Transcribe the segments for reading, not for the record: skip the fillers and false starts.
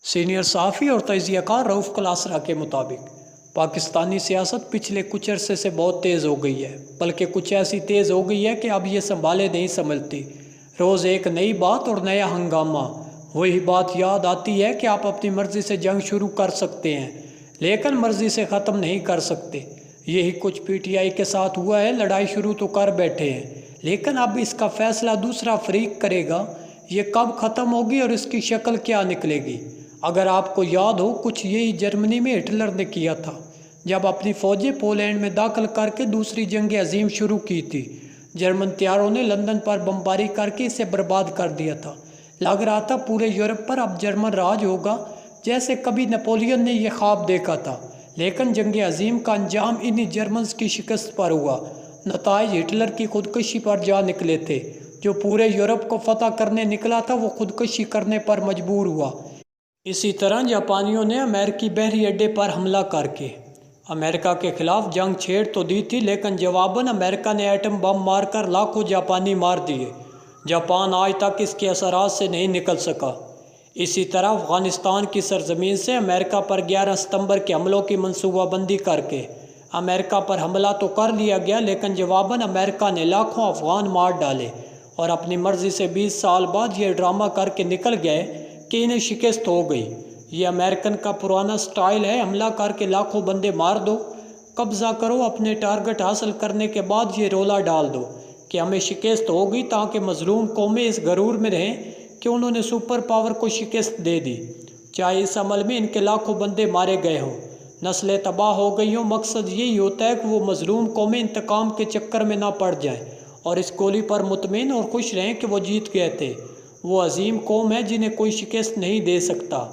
Senior صحافی اور تجزیہ کار رؤف کلاسرا کے مطابق پاکستانی سیاست پچھلے کچھ عرصے سے بہت تیز ہو گئی ہے، بلکہ کچھ ایسی تیز ہو گئی ہے کہ اب یہ سنبھالے نہیں سمجھتی۔ روز ایک نئی بات اور نیا ہنگامہ۔ وہی بات یاد آتی ہے کہ آپ اپنی مرضی سے جنگ شروع کر سکتے ہیں، لیکن مرضی سے ختم نہیں کر سکتے۔ یہی کچھ پی ٹی آئی کے ساتھ ہوا ہے۔ لڑائی شروع تو کر بیٹھے ہیں، لیکن اب اس کا فیصلہ دوسرا فریق کرے گا۔ یہ کب ختم ہوگی اور اس کی شکل کیا نکلے گی؟ اگر آپ کو یاد ہو، کچھ یہی جرمنی میں ہٹلر نے کیا تھا جب اپنی فوجیں پولینڈ میں داخل کر کے دوسری جنگ عظیم شروع کی تھی۔ جرمن طیاروں نے لندن پر بمباری کر کے اسے برباد کر دیا تھا۔ لگ رہا تھا پورے یورپ پر اب جرمن راج ہوگا، جیسے کبھی نپولین نے یہ خواب دیکھا تھا۔ لیکن جنگ عظیم کا انجام انہی جرمنز کی شکست پر ہوا۔ نتائج ہٹلر کی خودکشی پر جا نکلے تھے۔ جو پورے یورپ کو فتح کرنے نکلا تھا، وہ خودکشی کرنے پر مجبور ہوا۔ اسی طرح جاپانیوں نے امریکی بحری اڈے پر حملہ کر کے امریکہ کے خلاف جنگ چھیڑ تو دی تھی، لیکن جواباً امریکہ نے ایٹم بم مار کر لاکھوں جاپانی مار دیے۔ جاپان آج تک اس کے اثرات سے نہیں نکل سکا۔ اسی طرح افغانستان کی سرزمین سے امریکہ پر 11 ستمبر کے حملوں کی منصوبہ بندی کر کے امریکہ پر حملہ تو کر لیا گیا، لیکن جواباً امریکہ نے لاکھوں افغان مار ڈالے اور اپنی مرضی سے 20 سال بعد یہ ڈرامہ کر کے نکل گئے کہ انہیں شکست ہو گئی۔ یہ امریکن کا پرانا سٹائل ہے، حملہ کر کے لاکھوں بندے مار دو، قبضہ کرو، اپنے ٹارگٹ حاصل کرنے کے بعد یہ رولا ڈال دو کہ ہمیں شکست ہو گئی، تاکہ مظلوم قومیں اس غرور میں رہیں کہ انہوں نے سپر پاور کو شکست دے دی، چاہے اس عمل میں ان کے لاکھوں بندے مارے گئے ہوں، نسلیں تباہ ہو گئی ہوں۔ مقصد یہی ہوتا ہے کہ وہ مظلوم قومیں انتقام کے چکر میں نہ پڑ جائیں اور اس گولی پر مطمئن اور خوش رہیں کہ وہ جیت گئے تھے۔ وہ عظیم قوم ہے جنہیں کوئی شکست نہیں دے سکتا۔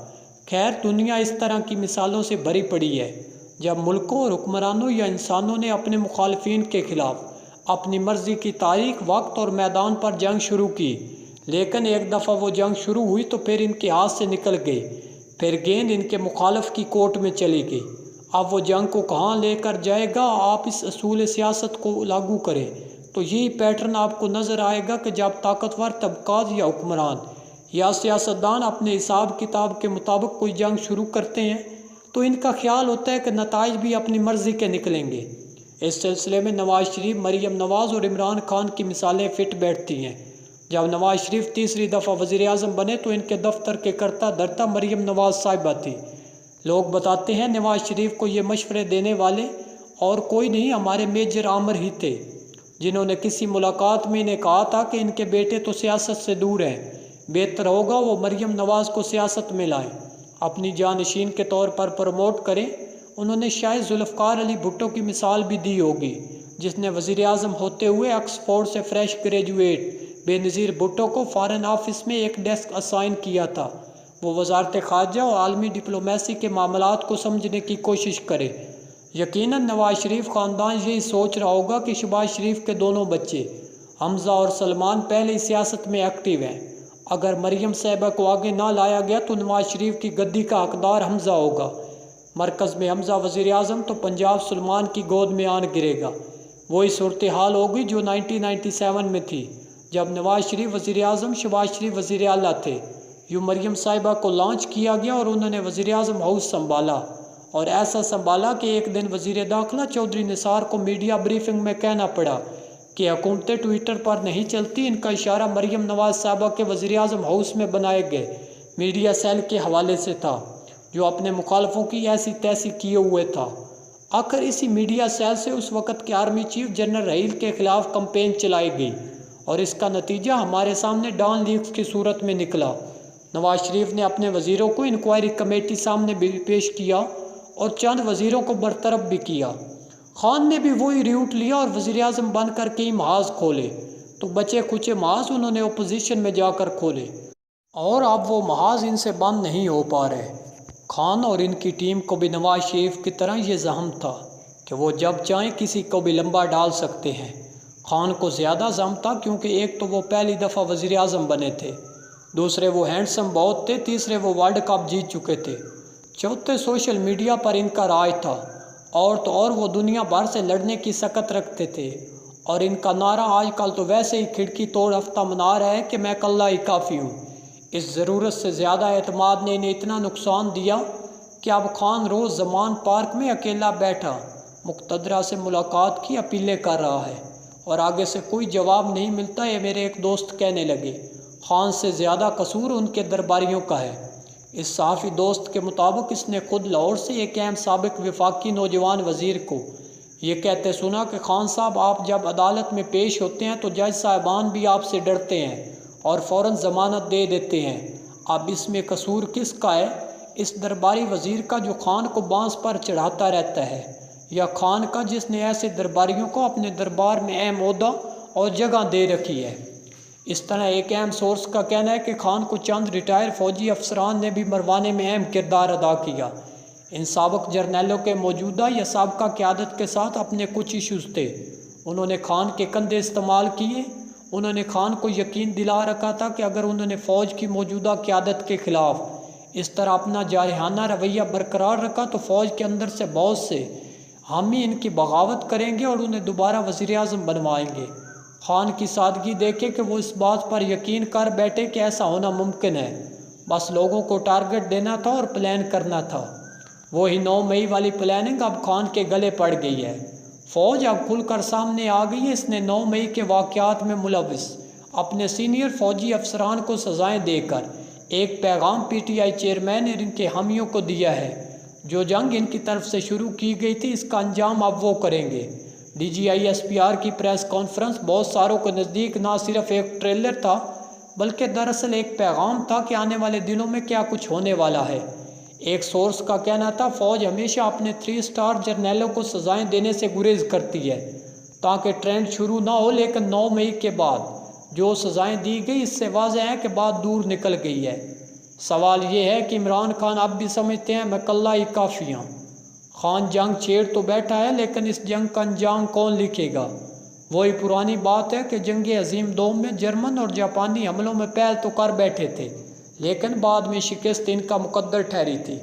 خیر، دنیا اس طرح کی مثالوں سے بھری پڑی ہے، جب ملکوں اور حکمرانوں یا انسانوں نے اپنے مخالفین کے خلاف اپنی مرضی کی تاریخ، وقت اور میدان پر جنگ شروع کی، لیکن ایک دفعہ وہ جنگ شروع ہوئی تو پھر ان کے ہاتھ سے نکل گئی، پھر گیند ان کے مخالف کی کورٹ میں چلی گئی۔ اب وہ جنگ کو کہاں لے کر جائے گا؟ آپ اس اصول سیاست کو لاگو کریں تو یہی پیٹرن آپ کو نظر آئے گا کہ جب طاقتور طبقات یا حکمران یا سیاستدان اپنے حساب کتاب کے مطابق کوئی جنگ شروع کرتے ہیں تو ان کا خیال ہوتا ہے کہ نتائج بھی اپنی مرضی کے نکلیں گے۔ اس سلسلے میں نواز شریف، مریم نواز اور عمران خان کی مثالیں فٹ بیٹھتی ہیں۔ جب نواز شریف تیسری دفعہ وزیر اعظم بنے تو ان کے دفتر کے کرتا دھرتا مریم نواز صاحبہ تھی۔ لوگ بتاتے ہیں نواز شریف کو یہ مشورے دینے والے اور کوئی نہیں، ہمارے میجر عامر ہی تھے، جنہوں نے کسی ملاقات میں انہیں کہا تھا کہ ان کے بیٹے تو سیاست سے دور ہیں، بہتر ہوگا وہ مریم نواز کو سیاست میں لائیں، اپنی جانشین کے طور پر پروموٹ کریں۔ انہوں نے شاید ذوالفقار علی بھٹو کی مثال بھی دی ہوگی، جس نے وزیر اعظم ہوتے ہوئے آکسفورڈ سے فریش گریجویٹ بے نظیر بھٹو کو فارن آفس میں ایک ڈیسک اسائن کیا تھا، وہ وزارت خارجہ اور عالمی ڈپلومیسی کے معاملات کو سمجھنے کی کوشش کرے۔ یقیناً نواز شریف خاندان یہی سوچ رہا ہوگا کہ شہباز شریف کے دونوں بچے حمزہ اور سلمان پہلے ہی سیاست میں ایکٹیو ہیں۔ اگر مریم صاحبہ کو آگے نہ لایا گیا تو نواز شریف کی گدی کا حقدار حمزہ ہوگا۔ مرکز میں حمزہ وزیر اعظم تو پنجاب سلمان کی گود میں آن گرے گا۔ وہی صورتحال ہوگی جو 1997 میں تھی، جب نواز شریف وزیر اعظم، شہباز شریف وزیر اعلیٰ تھے۔ یوں مریم صاحبہ کو لانچ کیا گیا اور انہوں نے وزیر اعظم ہاؤس سنبھالا، اور ایسا سنبھالا کہ ایک دن وزیر داخلہ چودھری نثار کو میڈیا بریفنگ میں کہنا پڑا کہ حکومتیں ٹویٹر پر نہیں چلتی۔ ان کا اشارہ مریم نواز صاحبہ کے وزیر اعظم ہاؤس میں بنائے گئے میڈیا سیل کے حوالے سے تھا، جو اپنے مخالفوں کی ایسی تیسی کیے ہوئے تھا۔ آخر اسی میڈیا سیل سے اس وقت کے آرمی چیف جنرل رحیل کے خلاف کمپین چلائی گئی، اور اس کا نتیجہ ہمارے سامنے ڈان لیکس کی صورت میں نکلا۔ نواز شریف نے اپنے وزیروں کو انکوائری کمیٹی سامنے پیش کیا اور چند وزیروں کو برطرف بھی کیا۔ خان نے بھی وہی روٹ لیا اور وزیر اعظم بن کر کئی محاذ کھولے، تو بچے کچے محاذ انہوں نے اپوزیشن میں جا کر کھولے، اور اب وہ محاذ ان سے بند نہیں ہو پا رہے۔ خان اور ان کی ٹیم کو بھی نواز شریف کی طرح یہ زحم تھا کہ وہ جب چاہیں کسی کو بھی لمبا ڈال سکتے ہیں۔ خان کو زیادہ زحم تھا کیونکہ ایک تو وہ پہلی دفعہ وزیر اعظم بنے تھے، دوسرے وہ ہینڈسم بہت تھے، تیسرے وہ ورلڈ کپ جیت چکے تھے، چوتھے سوشل میڈیا پر ان کا راج تھا، اور تو اور وہ دنیا بھر سے لڑنے کی سکت رکھتے تھے، اور ان کا نعرہ آج کل تو ویسے ہی کھڑکی توڑ ہفتہ منا رہا ہے کہ میں کلہ ہی کافی ہوں۔ اس ضرورت سے زیادہ اعتماد نے انہیں اتنا نقصان دیا کہ اب خان روز زمان پارک میں اکیلا بیٹھا مقتدرہ سے ملاقات کی اپیلیں کر رہا ہے اور آگے سے کوئی جواب نہیں ملتا۔ یہ میرے ایک دوست کہنے لگے، خان سے زیادہ قصور ان کے درباریوں کا ہے۔ اس صحافی دوست کے مطابق اس نے خود لاہور سے ایک اہم سابق وفاقی نوجوان وزیر کو یہ کہتے سنا کہ خان صاحب، آپ جب عدالت میں پیش ہوتے ہیں تو جج صاحبان بھی آپ سے ڈرتے ہیں اور فوراً ضمانت دے دیتے ہیں۔ اب اس میں قصور کس کا ہے؟ اس درباری وزیر کا جو خان کو بانس پر چڑھاتا رہتا ہے، یا خان کا جس نے ایسے درباریوں کو اپنے دربار میں اہم عہدہ اور جگہ دے رکھی ہے؟ اس طرح ایک اہم سورس کا کہنا ہے کہ خان کو چند ریٹائر فوجی افسران نے بھی مروانے میں اہم کردار ادا کیا۔ ان سابق جرنیلوں کے موجودہ یا سابقہ قیادت کے ساتھ اپنے کچھ ایشوز تھے۔ انہوں نے خان کے کندھے استعمال کیے۔ انہوں نے خان کو یقین دلا رکھا تھا کہ اگر انہوں نے فوج کی موجودہ قیادت کے خلاف اس طرح اپنا جارحانہ رویہ برقرار رکھا تو فوج کے اندر سے بہت سے حامی ان کی بغاوت کریں گے اور انہیں دوبارہ وزیر اعظم بنوائیں گے۔ خان کی سادگی دیکھے کہ وہ اس بات پر یقین کر بیٹھے کہ ایسا ہونا ممکن ہے، بس لوگوں کو ٹارگٹ دینا تھا اور پلان کرنا تھا۔ وہی 9 مئی والی پلاننگ اب خان کے گلے پڑ گئی ہے۔ فوج اب کھل کر سامنے آ گئی ہے۔ اس نے 9 مئی کے واقعات میں ملوث اپنے سینئر فوجی افسران کو سزائیں دے کر ایک پیغام پی ٹی آئی چیئرمین اور ان کے حامیوں کو دیا ہے۔ جو جنگ ان کی طرف سے شروع کی گئی تھی، اس کا انجام اب وہ کریں گے۔ D G I S P R کی پریس کانفرنس بہت ساروں کے نزدیک نہ صرف ایک ٹریلر تھا بلکہ دراصل ایک پیغام تھا کہ آنے والے دنوں میں کیا کچھ ہونے والا ہے۔ ایک سورس کا کہنا تھا، فوج ہمیشہ اپنے 3 اسٹار جرنیلوں کو سزائیں دینے سے گریز کرتی ہے تاکہ ٹرینڈ شروع نہ ہو، لیکن 9 مئی کے بعد جو سزائیں دی گئی اس سے واضح ہے کہ بات دور نکل گئی ہے۔ سوال یہ ہے کہ عمران خان اب بھی سمجھتے ہیں میں کلہ ہی کافی ہوں۔ خان جنگ چھیڑ تو بیٹھا ہے، لیکن اس جنگ کا انجام کون لکھے گا؟ وہی پرانی بات ہے کہ جنگ عظیم دوم میں جرمن اور جاپانی حملوں میں پہل تو کر بیٹھے تھے، لیکن بعد میں شکست ان کا مقدر ٹھہری تھی۔